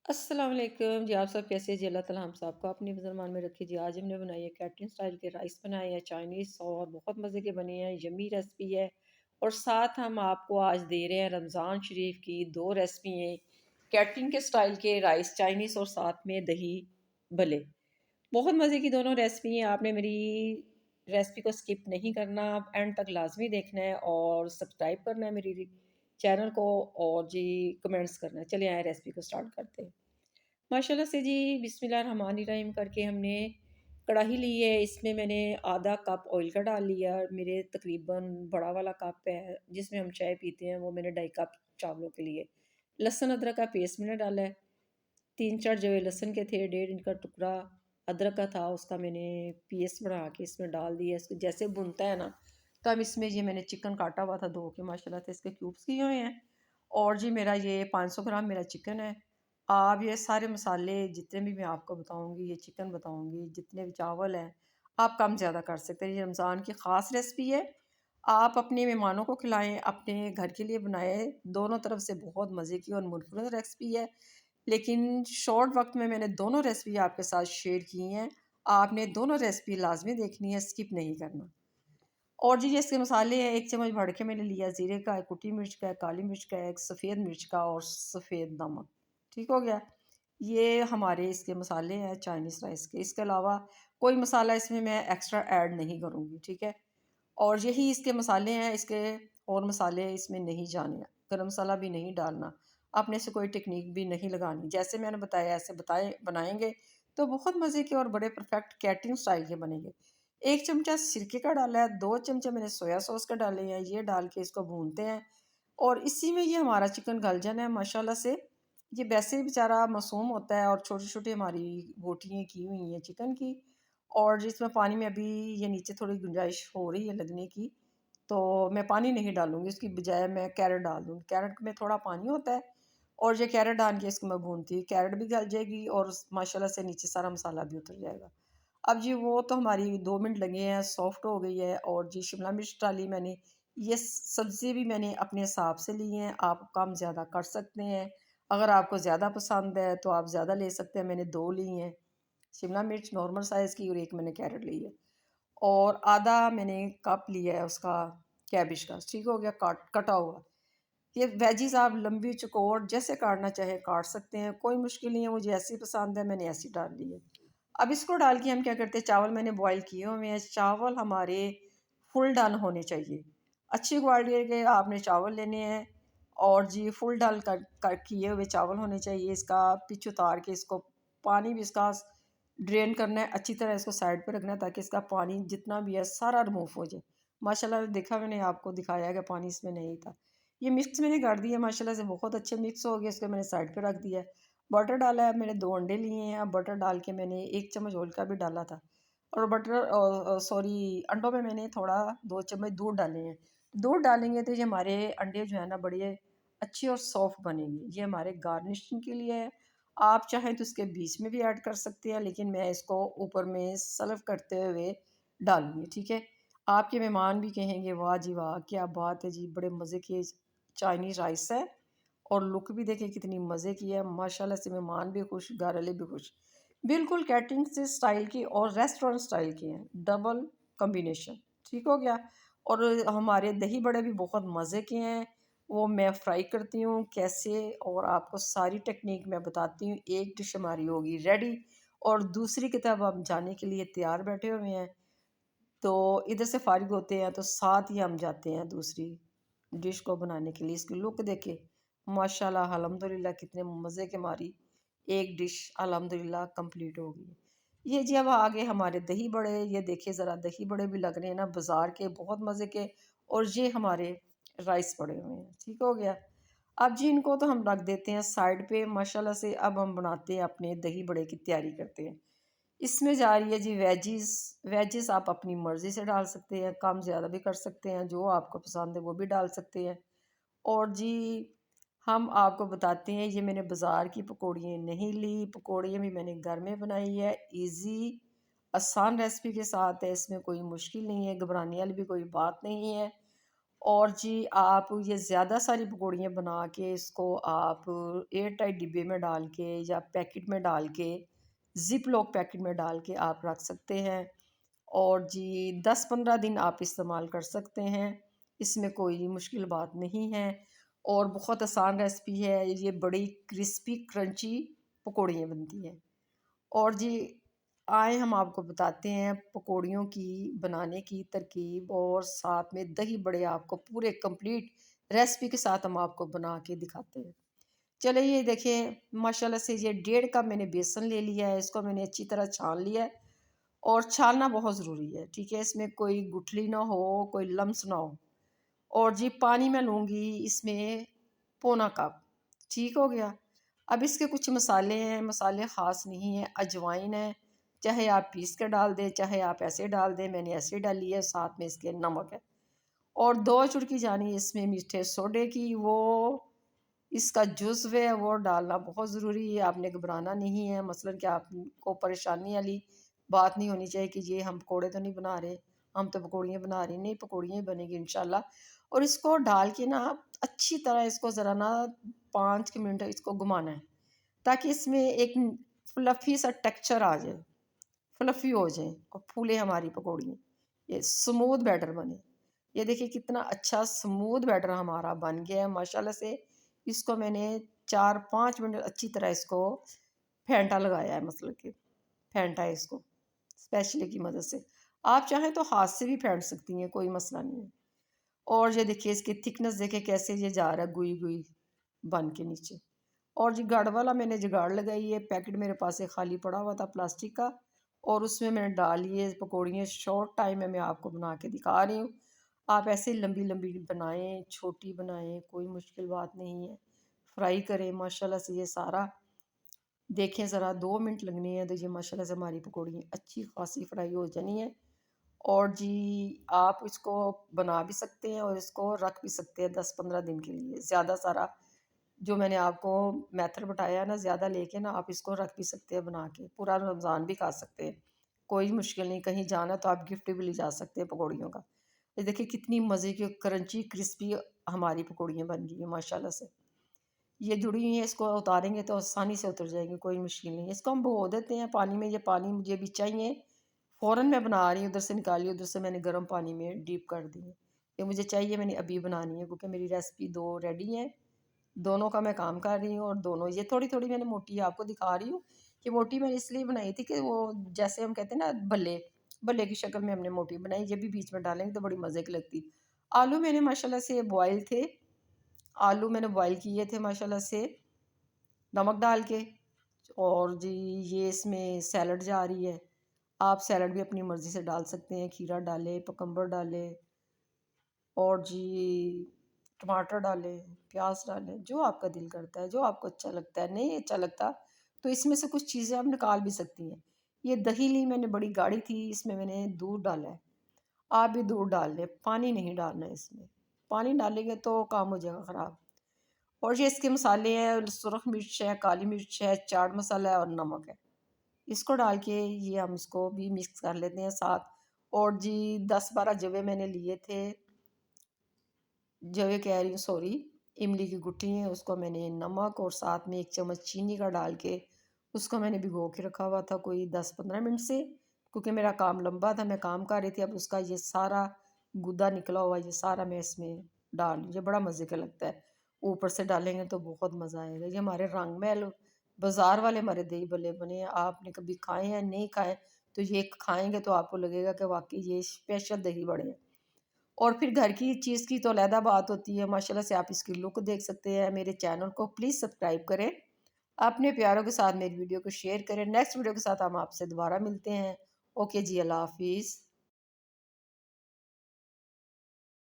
अस्सलाम वालेकुम जी। आप सब कैसे जी? अल्लाह ताला हम सबको अपनी फ़रमान में रखे जी। आज हमने बनाई है कैटरिंग स्टाइल के राइस बनाए हैं चाइनीज़ और बहुत मज़े के बने हैं, यम्मी रेसिपी है। और साथ हम आपको आज दे रहे हैं रमज़ान शरीफ की 2 रेसिपी कैटरिंग के स्टाइल के राइस चाइनीज़ और साथ में दही भल्ले। बहुत मज़े की दोनों रेसिपी हैं। आपने मेरी रेसिपी को स्किप नहीं करना, आप एंड तक लाज़मी देखना है और सब्सक्राइब करना है मेरी चैनल को और जी कमेंट्स करना है। चलिए आए रेसिपी को स्टार्ट करते हैं। माशाल्लाह से जी बिस्मिल्लाहिर्रहमानिर्रहीम करके हमने कढ़ाई ली है। इसमें मैंने आधा कप ऑयल का डाल लिया। मेरे तकरीबन बड़ा वाला कप है जिसमें हम चाय पीते हैं, वो मैंने 2.5 कप चावलों के लिए। लहसुन अदरक का पेस्ट मैंने डाला है। 3-4 जो है लहसुन के थे, 1.5 इंच का टुकड़ा अदरक का था, उसका मैंने पेस्ट बना के इसमें डाल दिया। इसको जैसे भुनता है ना, तब इसमें ये मैंने चिकन काटा हुआ था, धो के माशाल्लाह से इसके क्यूब्स किए हुए हैं। और जी मेरा ये 500 ग्राम मेरा चिकन है। आप ये सारे मसाले जितने भी मैं आपको बताऊँगी, ये चिकन बताऊँगी, जितने भी चावल हैं, आप कम ज़्यादा कर सकते हैं। ये रमज़ान की ख़ास रेसिपी है। आप अपने मेहमानों को खिलाएँ, अपने घर के लिए बनाएँ, दोनों तरफ से बहुत मज़े की और मुनफ़रद रेसिपी है। लेकिन शॉर्ट वक़्त में मैंने दोनों रेसिपी आपके साथ शेयर की हैं। आपने दोनों रेसिपी लाज़मी देखनी है, स्किप नहीं करना। और जी, ये इसके मसाले हैं, 1 चम्मच भर के मैंने लिया ज़ीरे का, कुटी मिर्च का, काली मिर्च का, एक सफ़ेद मिर्च का और सफ़ेद नमक। ठीक हो गया? ये हमारे इसके मसाले हैं चाइनीज़ राइस के। इसके अलावा कोई मसाला इसमें मैं एक्स्ट्रा ऐड नहीं करूँगी, ठीक है? और यही इसके मसाले हैं, इसके और मसाले इसमें नहीं जाने। गरम मसाला भी नहीं डालना। आपने ऐसे कोई टेक्नीक भी नहीं लगानी। जैसे मैंने बताया ऐसे बनाएँगे तो बहुत मज़े के और बड़े परफ़ेक्ट कैटरिंग स्टाइल के बनेंगे। 1 चमचा सिरके का डाला है, 2 चमचे मैंने सोया सॉस का डाले हैं, ये डाल के इसको भूनते हैं और इसी में ये हमारा चिकन गल जाना है माशाल्लाह से। ये वैसे ही बेचारा मासूम होता है और छोटी-छोटी हमारी बोटियाँ की हुई हैं चिकन की। और जिसमें पानी में अभी ये नीचे थोड़ी गुंजाइश हो रही है लगने की, तो मैं पानी नहीं डालूँगी, उसकी बजाय मैं कैरट डाल दूँगी। कैरट में थोड़ा पानी होता है और ये कैरट डाल के इसको मैं भूनती हूँ। कैरट भी गल जाएगी और माशाल्लाह से नीचे सारा मसाला भी उतर जाएगा। अब जी वो तो हमारी 2 मिनट लगे हैं, सॉफ्ट हो गई है और जी शिमला मिर्च डाली मैंने। ये सब्ज़ी भी मैंने अपने हिसाब से ली है, आप कम ज़्यादा कर सकते हैं। अगर आपको ज़्यादा पसंद है तो आप ज़्यादा ले सकते हैं, मैंने 2 ली हैं। शिमला मिर्च नॉर्मल साइज़ की और 1 मैंने कैरट ली है और आधा मैंने कप लिया है उसका कैबिज का, ठीक हो गया कटा हुआ। ये वेजीज़ आप लंबी चौकोर जैसे काटना चाहे काट सकते हैं, कोई मुश्किल नहीं है, मुझे ऐसी पसंद है मैंने ऐसी डाल ली है। अब इसको डाल के हम क्या करते हैं, चावल मैंने बॉयल किए हुए हैं, चावल हमारे फुल डन होने चाहिए। अच्छी क्वालिटी के आपने चावल लेने हैं और जी फुल डन कर किए हुए चावल होने चाहिए। इसका पिच उतार के इसको पानी भी इसका ड्रेन करना है, अच्छी तरह इसको साइड पे रखना है ताकि इसका पानी जितना भी है सारा रिमूव हो जाए। माशाल्लाह देखा मैंने आपको दिखाया है कि पानी इसमें नहीं था। ये मिक्स मैंने कर दिया माशाल्लाह से बहुत अच्छे मिक्स हो गए, इसको मैंने साइड पे रख दिया है। बटर डाला है, मैंने 2 अंडे लिए हैं, अब बटर डाल के मैंने 1 चम्मच ऑयल का भी डाला था और सॉरी अंडों में मैंने थोड़ा 2 चम्मच दूध डाले हैं। दूध डालेंगे तो ये हमारे अंडे जो है ना बड़े अच्छे और सॉफ्ट बनेंगे। ये हमारे गार्निशिंग के लिए है। आप चाहें तो इसके बीच में भी ऐड कर सकते हैं, लेकिन मैं इसको ऊपर में सर्व करते हुए डालूँगी, ठीक है? आपके मेहमान भी कहेंगे वाह जी वाह! क्या बात है जी, बड़े मज़े के चाइनीज़ राइस है और लुक भी देखें कितनी मज़े की है। माशाल्लाह से मेहमान भी खुश, घर वाले भी खुश। बिल्कुल कैटरिंग से स्टाइल की और रेस्टोरेंट स्टाइल की हैं, डबल कॉम्बिनेशन, ठीक हो गया? और हमारे दही बड़े भी बहुत मज़े के हैं, वो मैं फ्राई करती हूँ कैसे और आपको सारी टेक्निक मैं बताती हूँ। एक डिश हमारी होगी रेडी और दूसरी की तरफ हम जाने के लिए तैयार बैठे हुए हैं। तो इधर से फ़ारिग होते हैं तो साथ ही हम जाते हैं दूसरी डिश को बनाने के लिए। इसकी लुक देखें, माशाल्लाह अल्हम्दुलिल्लाह कितने मज़े की हमारी एक डिश अल्हम्दुलिल्लाह कंप्लीट हो गई। ये जी अब आगे हमारे दही बड़े, ये देखिए ज़रा दही बड़े भी लग रहे हैं ना बाज़ार के बहुत मज़े के और ये हमारे राइस पड़े हुए हैं, ठीक हो गया। अब जी इनको तो हम रख देते हैं साइड पे माशाल्लाह से। अब हम बनाते हैं अपने दही बड़े की तैयारी करते हैं। इसमें जा रही है जी वेजिज़। वेजिज़ आप अपनी मर्ज़ी से डाल सकते हैं, कम ज़्यादा भी कर सकते हैं, जो आपको पसंद है वो भी डाल सकते हैं। और जी हम आपको बताते हैं, ये मैंने बाज़ार की पकौड़ियाँ नहीं ली, पकौड़ियाँ भी मैंने घर में बनाई है, ईज़ी आसान रेसिपी के साथ है, इसमें कोई मुश्किल नहीं है, घबराने वाली भी कोई बात नहीं है। और जी आप ये ज़्यादा सारी पकौड़ियाँ बना के इसको आप एयर टाइट डिब्बे में डाल के या पैकेट में डाल के, ज़िप लॉक पैकेट में डाल के आप रख सकते हैं। और जी 10-15 दिन आप इस्तेमाल कर सकते हैं। इसमें कोई मुश्किल बात नहीं है और बहुत आसान रेसिपी है। ये बड़ी क्रिस्पी क्रंची पकौड़ियाँ बनती हैं। और जी आए हम आपको बताते हैं पकौड़ियों की बनाने की तरकीब और साथ में दही बड़े आपको पूरे कंप्लीट रेसिपी के साथ हम आपको बना के दिखाते हैं। चलिए ये देखिए माशाल्लाह से ये 1.5 कप मैंने बेसन ले लिया है, इसको मैंने अच्छी तरह छान लिया है और छानना बहुत ज़रूरी है, ठीक है? इसमें कोई गुठली ना हो, कोई लम्स ना हो। और जी पानी मैं लूँगी इसमें पौना कप, ठीक हो गया। अब इसके कुछ मसाले हैं, मसाले ख़ास नहीं हैं, अजवाइन है, चाहे आप पीस के डाल दें, चाहे आप ऐसे डाल दें, मैंने ऐसे डाली है, साथ में इसके नमक है। और 2 चुटकी जानी इसमें मीठे सोडे की, वो इसका जुज़्व है वो डालना बहुत ज़रूरी है, आपने घबराना नहीं है, मसलन कि आपको परेशानी वाली बात नहीं होनी चाहिए कि ये हम पकौड़े तो नहीं बना रहे, हम तो पकौड़ियाँ बना रहे हैं, नहीं पकौड़ियाँ ही बनेगी इंशाल्लाह। और इसको डाल के ना अच्छी तरह इसको ज़रा ना 5 के मिनट इसको घुमाना है, ताकि इसमें एक फ्लफ़ी सा टेक्सचर आ जाए, फ्लफ़ी हो जाए और फूले हमारी पकौड़ियाँ, ये स्मूथ बैटर बने। ये देखिए कितना अच्छा स्मूथ बैटर हमारा बन गया है माशाल्लाह से। इसको मैंने 4-5 मिनट अच्छी तरह इसको फेंटा लगाया है, मतलब कि फेंटा है इसको स्पैचुले की मदद से। आप चाहें तो हाथ से भी फेंट सकती हैं, कोई मसला नहीं है। और ये देखिए इसकी थिकनेस देखिए कैसे ये जा रहा है गुई-गुई बन के नीचे। और जी गाढ़ वाला मैंने जुगाड़ लगाई है, पैकेट मेरे पास एक खाली पड़ा हुआ था प्लास्टिक का और उसमें मैंने डाली है पकौड़ियाँ। शॉर्ट टाइम में मैं आपको बना के दिखा रही हूँ। आप ऐसे लंबी-लंबी बनाएँ, छोटी बनाएँ, कोई मुश्किल बात नहीं है। फ्राई करें माशाल्लाह से ये सारा देखें ज़रा 2 मिनट लगने हैं तो ये माशाल्लाह से हमारी पकौड़ियाँ अच्छी खासी फ्राई हो जानी है। और जी आप इसको बना भी सकते हैं और इसको रख भी सकते हैं 10-15 दिन के लिए। ज़्यादा सारा जो मैंने आपको मेथड बताया है ना, ज़्यादा लेके ना आप इसको रख भी सकते हैं बना के, पूरा रमज़ान भी खा सकते हैं। कोई मुश्किल नहीं, कहीं जाना तो आप गिफ्ट भी ले जा सकते हैं पकौड़ियों का। ये देखिए कितनी मज़े की क्रंची क्रिस्पी हमारी पकौड़ियाँ बन गई हैं माशाल्लाह से। ये जुड़ी हुई हैं, इसको उतारेंगे तो आसानी से उतर जाएँगी, कोई मुश्किल नहीं है। इसको हम भिगो देते हैं पानी में, ये पानी मुझे भी चाहिए। फ़ौरन मैं बना रही हूँ, उधर से निकाली, उधर से मैंने गर्म पानी में डीप कर दी है। ये मुझे चाहिए, मैंने अभी बनानी है क्योंकि मेरी रेसिपी 2 रेडी हैं। दोनों का मैं काम कर रही हूँ और दोनों ये थोड़ी-थोड़ी मैंने मोटी आपको दिखा रही हूँ कि मोटी मैंने इसलिए बनाई थी कि वो जैसे हम कहते हैं ना भल्ले, भल्ले की शक्ल में हमने मोटी बनाई, ये भी बीच में डालेंगे तो बड़ी मज़े की लगती। आलू मैंने माशाल्लाह से बॉयल थे, आलू मैंने बॉयल किए थे माशाल्लाह से नमक डाल के। और जी ये इसमें सैलड जा रही है, आप सैलड भी अपनी मर्ज़ी से डाल सकते हैं, खीरा डालें, कुकम्बर डालें और जी टमाटर डालें, प्याज़ डालें, जो आपका दिल करता है, जो आपको अच्छा लगता है। नहीं अच्छा लगता तो इसमें से कुछ चीज़ें आप निकाल भी सकती हैं। ये दही ली मैंने बड़ी गाढ़ी थी, इसमें मैंने दूध डाला है। आप भी दूध डाल लें, पानी नहीं डालना है इसमें। पानी डालेंगे तो काम हो जाएगा ख़राब। और ये इसके मसाले हैं, सुरख मिर्च है, काली मिर्च है, चाट मसाला है और नमक है। इसको डाल के ये हम इसको भी मिक्स कर लेते हैं साथ। और जी 10-12 जवे मैंने लिए थे, जवे कह रही हूँ सॉरी, इमली की गुठी है, उसको मैंने नमक और साथ में 1 चम्मच चीनी का डाल के उसको मैंने भिगो के रखा हुआ था कोई 10-15 मिनट से, क्योंकि मेरा काम लंबा था, मैं काम कर रही थी। अब उसका ये सारा गूदा निकला हुआ ये सारा मैं इसमें डाल, ये बड़ा मज़े का लगता है। ऊपर से डालेंगे तो बहुत मज़ा आएगा। ये हमारे रंग महल बाज़ार वाले हमारे दही भल्ले बने हैं, आपने कभी खाए हैं नहीं खाए तो ये खाएँगे तो आपको लगेगा कि वाक़ई ये स्पेशल दही बड़े हैं। और फिर घर की चीज़ की तो अलहदा बात होती है, माशाल्लाह से आप इसकी लुक देख सकते हैं। मेरे चैनल को प्लीज़ सब्सक्राइब करें, अपने प्यारों के साथ मेरी वीडियो को शेयर करें। नेक्स्ट वीडियो के साथ हम आपसे दोबारा मिलते हैं। ओके जी, अल्लाह हाफ़िज़।